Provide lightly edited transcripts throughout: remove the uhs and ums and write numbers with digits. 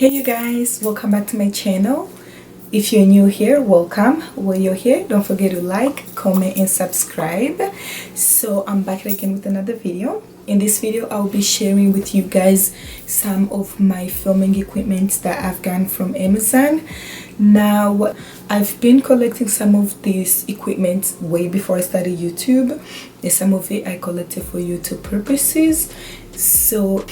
Hey you guys, welcome back to my channel. If you're new here, welcome. While you're here, don't forget to like, comment and subscribe. So I'm back again with another video. In this video I'll be sharing with you guys some of my filming equipment that I've gotten from Amazon. Now I've been collecting some of this equipment way before I started YouTube, and some of it I collected for YouTube purposes. So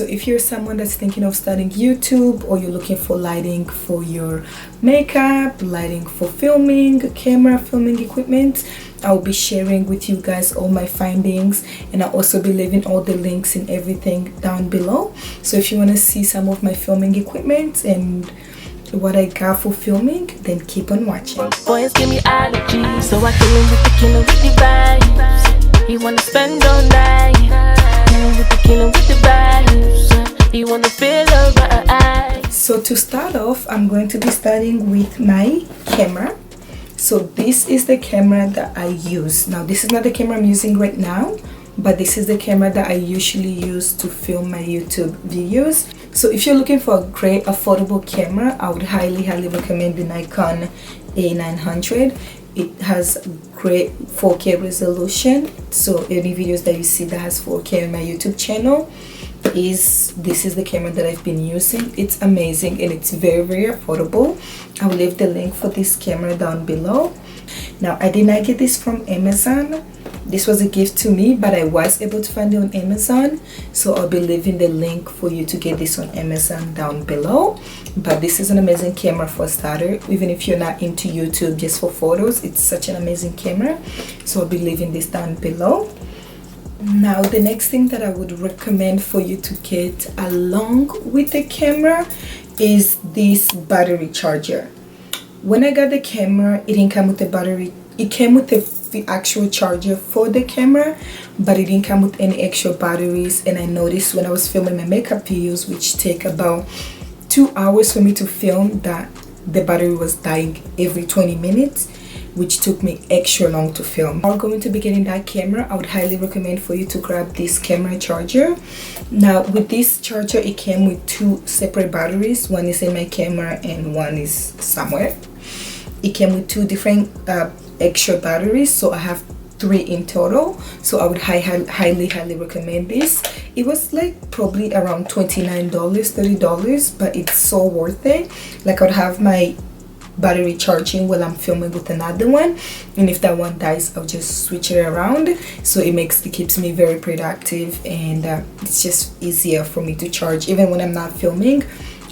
if you're someone that's thinking of starting YouTube, or you're looking for lighting for your makeup, lighting for filming, camera filming equipment, I'll be sharing with you guys all my findings, and I'll also be leaving all the links and everything down below. So if you want to see some of my filming equipment and what I got for filming, then keep on watching. Boys give me allergies, so I kill him with the killer with the vibes. He wanna spend all night. With the vibes, you wanna feel alright. So to start off, I'm going to be starting with my camera. So this is the camera that I use. Now this is not the camera I'm using right now, but this is the camera that I usually use to film my YouTube videos. So if you're looking for a great affordable camera, I would highly recommend the Nikon A900. It has great 4K resolution, so any videos that you see that has 4K on my YouTube channel, this is the camera that I've been using. It's amazing and it's very affordable. I will leave the link for this camera down below. Now I did not get this from Amazon. This was a gift to me, but I was able to find it on Amazon, so I'll be leaving the link for you to get this on Amazon down below. But this is an amazing camera for a starter. Even if you're not into YouTube, just for photos, it's such an amazing camera. So I'll be leaving this down below. Now the next thing that I would recommend for you to get along with the camera is this battery charger. When I got the camera, it didn't come with the battery. It came with the actual charger for the camera, but it didn't come with any extra batteries. And I noticed when I was filming my makeup videos, which take about 2 hours for me to film, that the battery was dying every 20 minutes, which took me extra long to film. If you're going to be getting that camera, I would highly recommend for you to grab this camera charger. Now with this charger, it came with 2 separate batteries. One is in my camera and one is somewhere. It came with 2 different extra batteries, so I have 3 in total. So I would highly recommend this. It was like probably around $29, $30, but it's so worth it. Like I would have my battery charging while I'm filming with another one, and if that one dies, I'll just switch it around. So it keeps me very productive, and it's just easier for me to charge. Even when I'm not filming,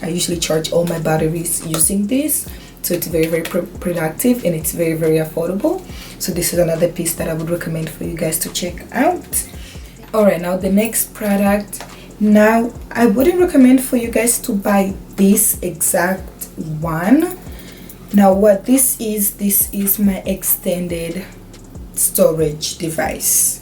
I usually charge all my batteries using this. So it's very productive, and it's very affordable. So this is another piece that I would recommend for you guys to check out. Alright, now the next product. Now I wouldn't recommend for you guys to buy this exact one. Now what this is my extended storage device.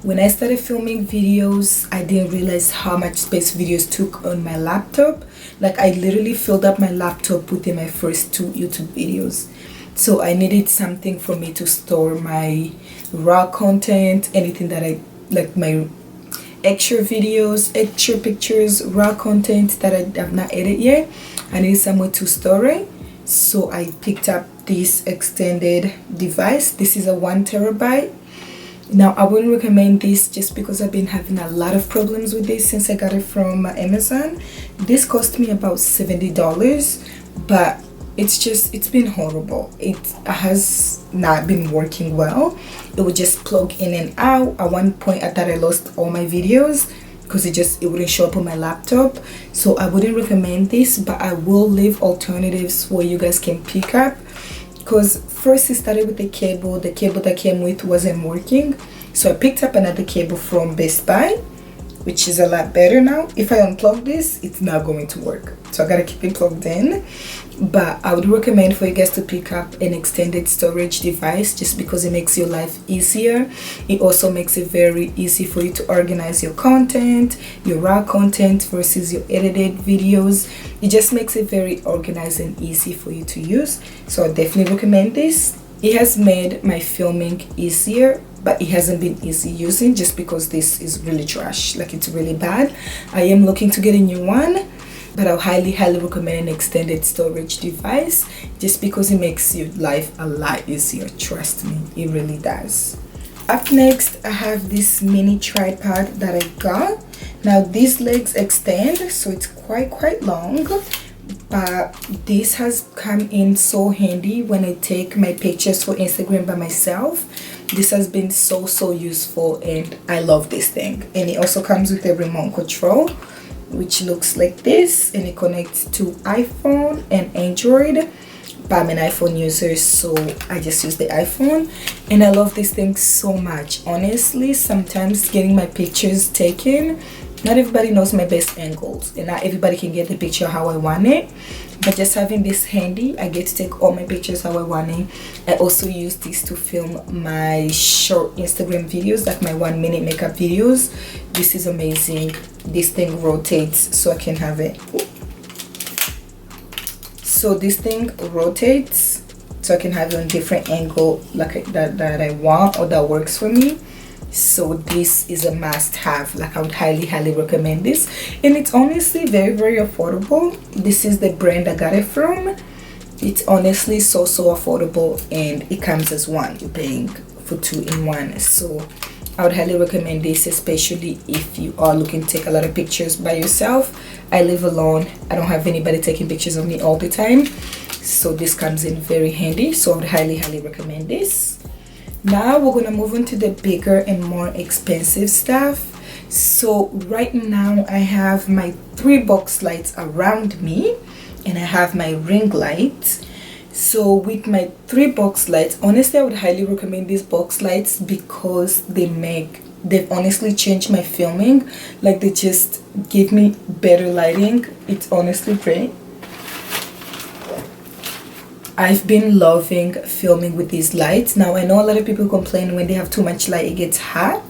When I started filming videos, I didn't realize how much space videos took on my laptop. Like I literally filled up my laptop within my first 2 YouTube videos. So I needed something for me to store my raw content, anything that I like, my extra videos, extra pictures, raw content that I have not edited yet. I needed somewhere to store it. So I picked up this extended device. This is a 1 terabyte. Now I wouldn't recommend this just because I've been having a lot of problems with this since I got it from Amazon. This cost me about $70, but it's been horrible. It has not been working well. It would just plug in and out. At one point I thought I lost all my videos because it wouldn't show up on my laptop. So I wouldn't recommend this, but I will leave alternatives where you guys can pick up. Because first it started with the cable that came with wasn't working, so I picked up another cable from Best Buy, which is a lot better now. If I unplug this, it's not going to work, so I gotta keep it plugged in. But I would recommend for you guys to pick up an extended storage device, just because it makes your life easier. It also makes it very easy for you to organize your content, your raw content versus your edited videos. It just makes it very organized and easy for you to use. So I definitely recommend this. It has made my filming easier, but it hasn't been easy using just because this is really trash. Like, it's really bad. I am looking to get a new one. but I highly recommend an extended storage device just because it makes your life a lot easier. Trust me, it really does. Up next, I have this mini tripod that I got. Now these legs extend, so it's quite long, but this has come in so handy when I take my pictures for Instagram by myself. This has been so useful, and I love this thing. And it also comes with a remote control, which looks like this, and it connects to iPhone and Android. But I'm an iPhone user, so I just use the iPhone, and I love this thing so much. Honestly, sometimes getting my pictures taken, not everybody knows my best angles, and not everybody can get the picture how I want it. But just having this handy, I get to take all my pictures how I want it. I also use this to film my short Instagram videos, like my 1-minute makeup videos. This is amazing. This thing rotates so I can have it. So this thing rotates so I can have it on different angle like that I want, or that works for me. So this is a must-have. Like, I would highly recommend this, and it's honestly very affordable. This is the brand I got it from. It's honestly so affordable, and it comes as one. You're paying for 2 in 1. So I would highly recommend this, especially if you are looking to take a lot of pictures by yourself. I live alone. I don't have anybody taking pictures of me all the time, so this comes in very handy. So I would highly recommend this. Now we're gonna move on to the bigger and more expensive stuff. So right now I have my 3 box lights around me, and I have my ring light. So with my 3 box lights, honestly I would highly recommend these box lights because they've honestly changed my filming. Like, they just give me better lighting. It's honestly great. I've been loving filming with these lights. Now I know a lot of people complain when they have too much light it gets hot.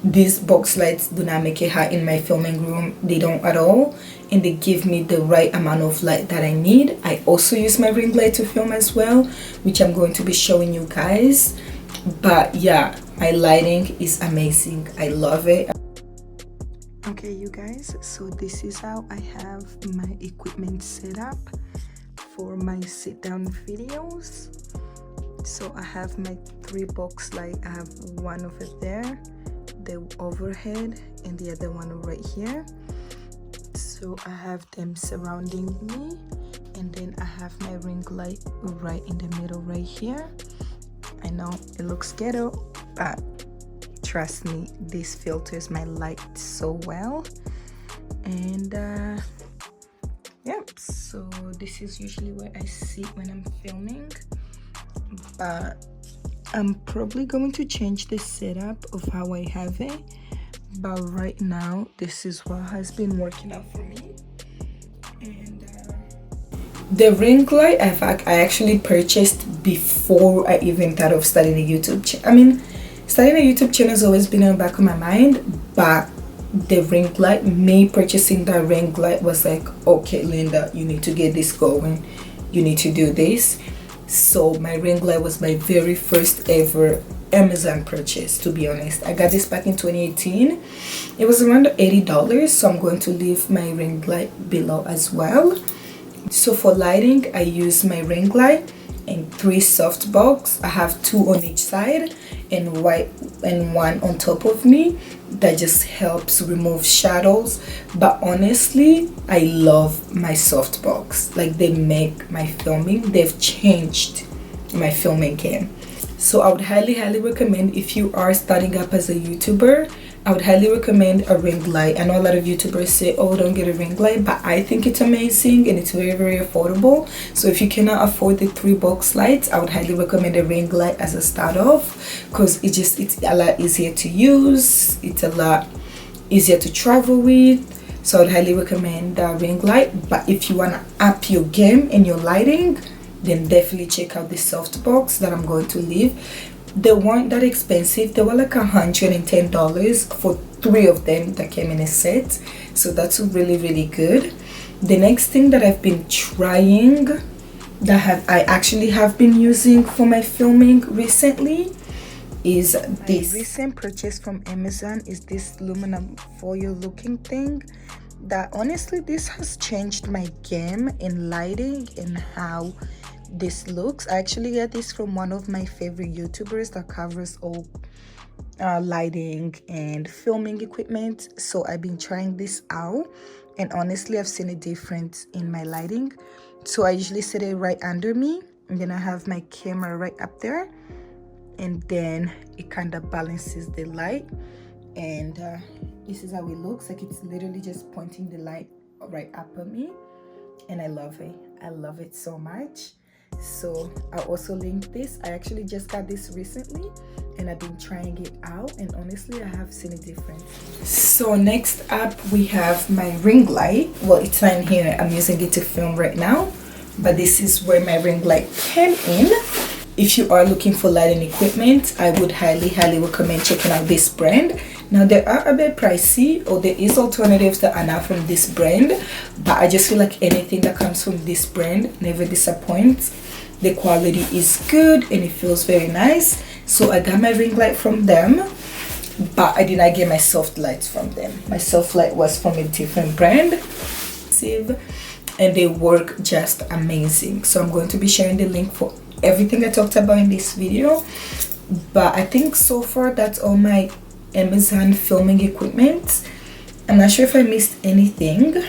These box lights do not make it hot in my filming room. They don't at all, and they give me the right amount of light that I need. I also use my ring light to film as well, which I'm going to be showing you guys. But yeah, my lighting is amazing. I love it. Okay you guys, so this is how I have my equipment set up for my sit down videos. So I have my 3 box light. I have one over there, the overhead, and the other one right here. So I have them surrounding me, and then I have my ring light right in the middle right here. I know it looks ghetto, but trust me, this filters my light so well. And yep, so this is usually where I sit when I'm filming, but I'm probably going to change the setup of how I have it. But right now this is what has been working out for me. And the ring light I actually purchased before I even thought of starting a YouTube channel. I mean, starting a YouTube channel has always been in the back of my mind, but the ring light, me purchasing that ring light was like, okay Linda, you need to get this going, you need to do this. So my ring light was my very first ever Amazon purchase, to be honest. I got this back in 2018. It was around $80, so I'm going to leave my ring light below as well. So for lighting, I use my ring light and 3 softbox. I have 2 on each side and white and 1 on top of me. That just helps remove shadows. But honestly, I love my softbox. Like, they make my filming, they've changed my filming game. So I would highly recommend, if you are starting up as a YouTuber, I would highly recommend a ring light. I know a lot of YouTubers say, oh, don't get a ring light, but I think it's amazing and it's very affordable. So if you cannot afford the 3 box lights, I would highly recommend a ring light as a start off, because it's a lot easier to use, it's a lot easier to travel with. So I would highly recommend a ring light. But if you want to up your game and your lighting, then definitely check out the softbox that I'm going to leave. They weren't that expensive. They were like $110 for 3 of them that came in a set. So that's really good. The next thing that I've been trying, that I actually have been using for my filming recently, is this. My recent purchase from Amazon is this aluminum foil looking thing. that honestly this has changed my game in lighting and how this looks. I actually got this from one of my favorite YouTubers that covers all lighting and filming equipment. So I've been trying this out, and honestly I've seen a difference in my lighting. So I usually set it right under me, and then I have my camera right up there, and then it kind of balances the light. And this is how it looks like. It's literally just pointing the light right up at me, and I love it. I love it so much. So I'll also link this. I actually just got this recently, and I've been trying it out, and honestly I have seen a difference. So next up we have my ring light. Well, it's not in here, I'm using it to film right now, but this is where my ring light came in. If you are looking for lighting equipment, I would highly recommend checking out this brand. Now they are a bit pricey, or there is alternatives that are not from this brand, but I just feel like anything that comes from this brand never disappoints. The quality is good and it feels very nice. So I got my ring light from them, but I did not get my soft lights from them. My soft light was from a different brand, and they work just amazing. So I'm going to be sharing the link for everything I talked about in this video. But I think so far that's all my Amazon filming equipment. I'm not sure if I missed anything.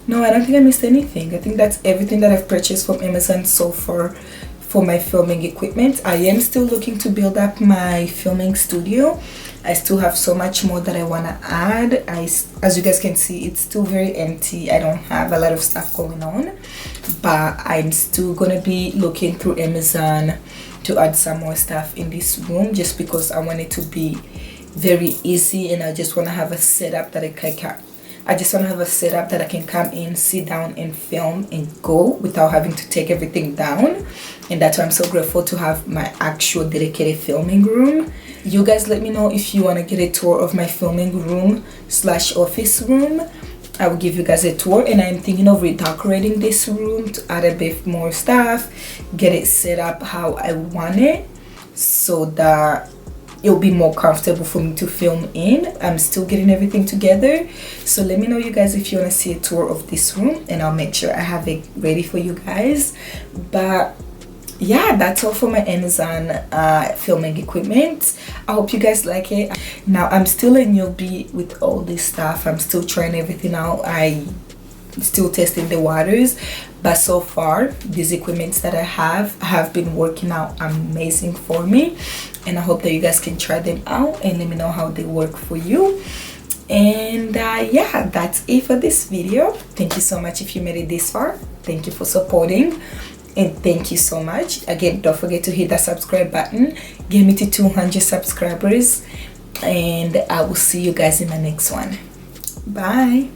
No, I don't think I missed anything. I think that's everything that I've purchased from Amazon so far for my filming equipment. I am still looking to build up my filming studio. I still have so much more that I want to add. As you guys can see, it's still very empty. I don't have a lot of stuff going on, but I'm still gonna be looking through Amazon to add some more stuff in this room, just because I want it to be very easy, and I just want to have a setup that I can come in, sit down and film and go without having to take everything down. And that's why I'm so grateful to have my actual dedicated filming room. You guys let me know if you want to get a tour of my filming room / office room. I will give you guys a tour, and I'm thinking of redecorating this room to add a bit more stuff, get it set up how I want it, so that it'll be more comfortable for me to film in. I'm still getting everything together, so let me know you guys if you want to see a tour of this room, and I'll make sure I have it ready for you guys. But yeah, that's all for my Amazon filming equipment. I hope you guys like it. Now I'm still a newbie with all this stuff. I'm still trying everything out. I still testing the waters, but so far these equipments that I have been working out amazing for me, and I hope that you guys can try them out and let me know how they work for you. And yeah, that's it for this video. Thank you so much if you made it this far. Thank you for supporting, and thank you so much. Again, don't forget to hit that subscribe button. Get me to 200 subscribers, and I will see you guys in my next one. Bye.